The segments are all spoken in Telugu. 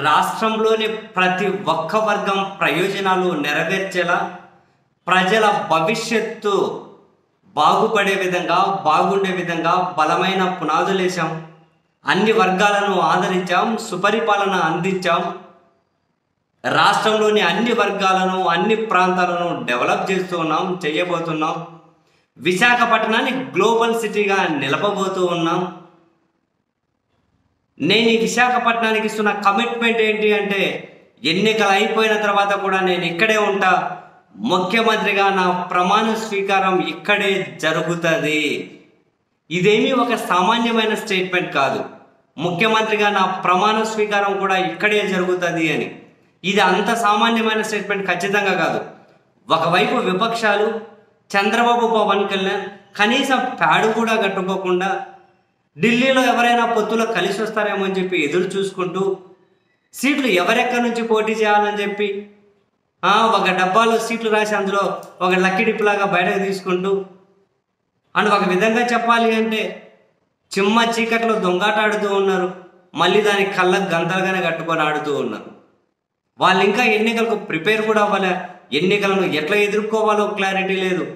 రాష్ట్రంలోని ప్రతి ఒక్క వర్గం ప్రయోజనాలు నెరవేర్చేలా ప్రజల భవిష్యత్తు బాగుపడే విధంగా బాగుండే విధంగా బలమైన పునాదులేశాం. అన్ని వర్గాలను ఆదరించాం, సుపరిపాలన అందించాం. రాష్ట్రంలోని అన్ని వర్గాలను అన్ని ప్రాంతాలను డెవలప్ చేస్తూ ఉన్నాం, చేయబోతున్నాం. విశాఖపట్నాన్ని గ్లోబల్ సిటీగా నిలపబోతూ ఉన్నాం. నేను ఈ విశాఖపట్నానికి ఇస్తున్న కమిట్మెంట్ ఏంటి అంటే, ఎన్నికలు అయిపోయిన తర్వాత కూడా నేను ఇక్కడే ఉంటా. ముఖ్యమంత్రిగా నా ప్రమాణ స్వీకారం ఇక్కడే జరుగుతుంది. ఇదేమీ ఒక సామాన్యమైన స్టేట్మెంట్ కాదు. ముఖ్యమంత్రిగా నా ప్రమాణ స్వీకారం కూడా ఇక్కడే జరుగుతుంది అని. ఇది అంత సామాన్యమైన స్టేట్మెంట్ ఖచ్చితంగా కాదు. ఒకవైపు విపక్షాలు, చంద్రబాబు, పవన్ కళ్యాణ్ కనీసం ప్యాడు కూడా కట్టుకోకుండా ఢిల్లీలో ఎవరైనా పొత్తులో కలిసి వస్తారేమో అని చెప్పి ఎదురు చూసుకుంటూ, సీట్లు ఎవరెక్కడి నుంచి పోటీ చేయాలని చెప్పి ఒక డబ్బాలో సీట్లు రాసి అందులో ఒక లక్కీ డిప్లాగా బయటకు తీసుకుంటూ, అండ్ ఒక విధంగా చెప్పాలి అంటే చిమ్మ చీకట్లో దొంగాట ఆడుతూ ఉన్నారు. మళ్ళీ దాని కళ్ళకు గంతలుగానే కట్టుకొని ఆడుతూ ఉన్నారు. వాళ్ళు ఇంకా ఎన్నికలకు ప్రిపేర్ కూడా అవ్వలే. ఎన్నికలను ఎట్లా ఎదుర్కోవాలో క్లారిటీ లేదు.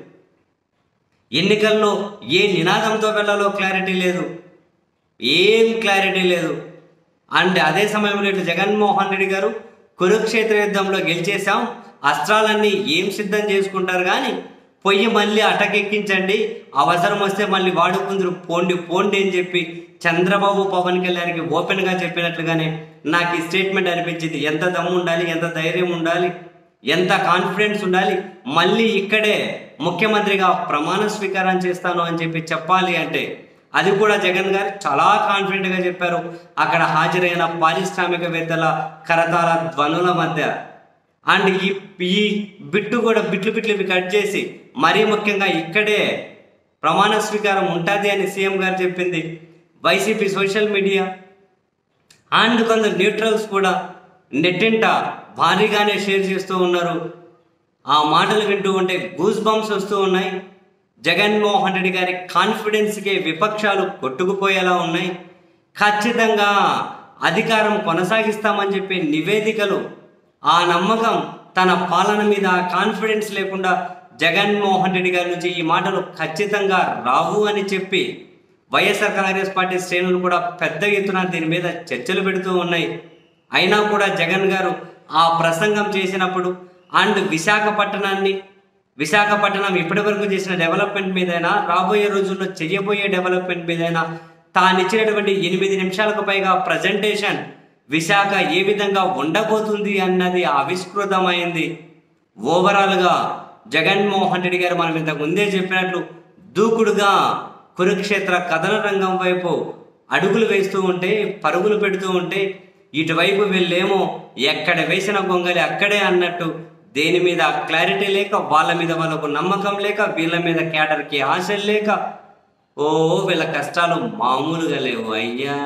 ఎన్నికల్లో ఏ నినాదంతో వెళ్ళాలో క్లారిటీ లేదు. ఏం క్లారిటీ లేదు. అండ్ అదే సమయంలో ఇట్లా జగన్మోహన్ రెడ్డి గారు కురుక్షేత్ర యుద్ధంలో గెలిచేసాం, అస్త్రాలన్నీ ఏం సిద్ధం చేసుకుంటారు కానీ పొయ్యి మళ్ళీ అటకెక్కించండి, అవసరం వస్తే మళ్ళీ వాడుకుందరు, పోండి పోండి అని చెప్పి చంద్రబాబు, పవన్ కళ్యాణ్కి ఓపెన్గా చెప్పినట్లుగానే నాకు ఈ స్టేట్మెంట్ అనిపించింది. ఎంత దమ్ము ఉండాలి, ఎంత ధైర్యం ఉండాలి, ఎంత కాన్ఫిడెన్స్ ఉండాలి. మళ్ళీ ఇక్కడే ముఖ్యమంత్రిగా ప్రమాణ స్వీకారం చేస్తాను అని చెప్పి చెప్పాలి అంటే అది కూడా జగన్ గారు చాలా కాన్ఫిడెంట్గా చెప్పారు. అక్కడ హాజరైన పారిశ్రామికవేత్తల కరతాళ ధ్వనుల మధ్య. అండ్ ఈ బిట్టు కూడా బిట్లు కట్ చేసి మరీ ముఖ్యంగా ఇక్కడే ప్రమాణ స్వీకారం ఉంటుంది అని సీఎం గారు చెప్పింది. వైసీపీ సోషల్ మీడియా అండ్ కొందరు న్యూట్రల్స్ కూడా నెట్టింట భారీగానే షేర్ చేస్తూ ఉన్నారు. ఆ మాటలు వింటూ ఉంటే గూస్ బంప్స్ వస్తూ ఉన్నాయి. జగన్మోహన్ రెడ్డి గారి కాన్ఫిడెన్స్కి విపక్షాలు కొట్టుకుపోయేలా ఉన్నాయి. ఖచ్చితంగా అధికారం కొనసాగిస్తామని చెప్పే నివేదికలు, ఆ నమ్మకం, తన పాలన మీద కాన్ఫిడెన్స్ లేకుండా జగన్మోహన్ రెడ్డి గారి నుంచి ఈ మాటలు ఖచ్చితంగా రావు అని చెప్పి వైఎస్ఆర్ కాంగ్రెస్ పార్టీ శ్రేణులు కూడా పెద్ద ఎత్తున దీని మీద చర్చలు పెడుతూ ఉన్నాయి. అయినా కూడా జగన్ గారు ఆ ప్రసంగం చేసినప్పుడు అండ్ విశాఖపట్నం ఇప్పటి వరకు చేసిన డెవలప్మెంట్ మీదైనా, రాబోయే రోజుల్లో చేయబోయే డెవలప్మెంట్ మీదైనా తానిచ్చినటువంటి 8 నిమిషాలకు పైగా ప్రజెంటేషన్ విశాఖ ఏ విధంగా ఉండబోతుంది అన్నది ఆవిష్కృతమైంది. ఓవరాల్గా జగన్మోహన్ రెడ్డి గారు మనం ఇంతకు ముందే చెప్పినట్లు దూకుడుగా కురుక్షేత్ర కథన రంగం వైపు అడుగులు వేస్తూ ఉంటే, పరుగులు పెడుతూ ఉంటే, ఇటువైపు వీళ్ళేమో ఎక్కడ వేసిన గొంగలి అక్కడే అన్నట్టు దేని మీద క్లారిటీ లేక, వాళ్ళ మీద వాళ్ళకు నమ్మకం లేక, వీళ్ళ మీద క్యాడర్కి ఆశలు లేక, వీళ్ళ కష్టాలు మామూలుగా లేవు అయ్యా.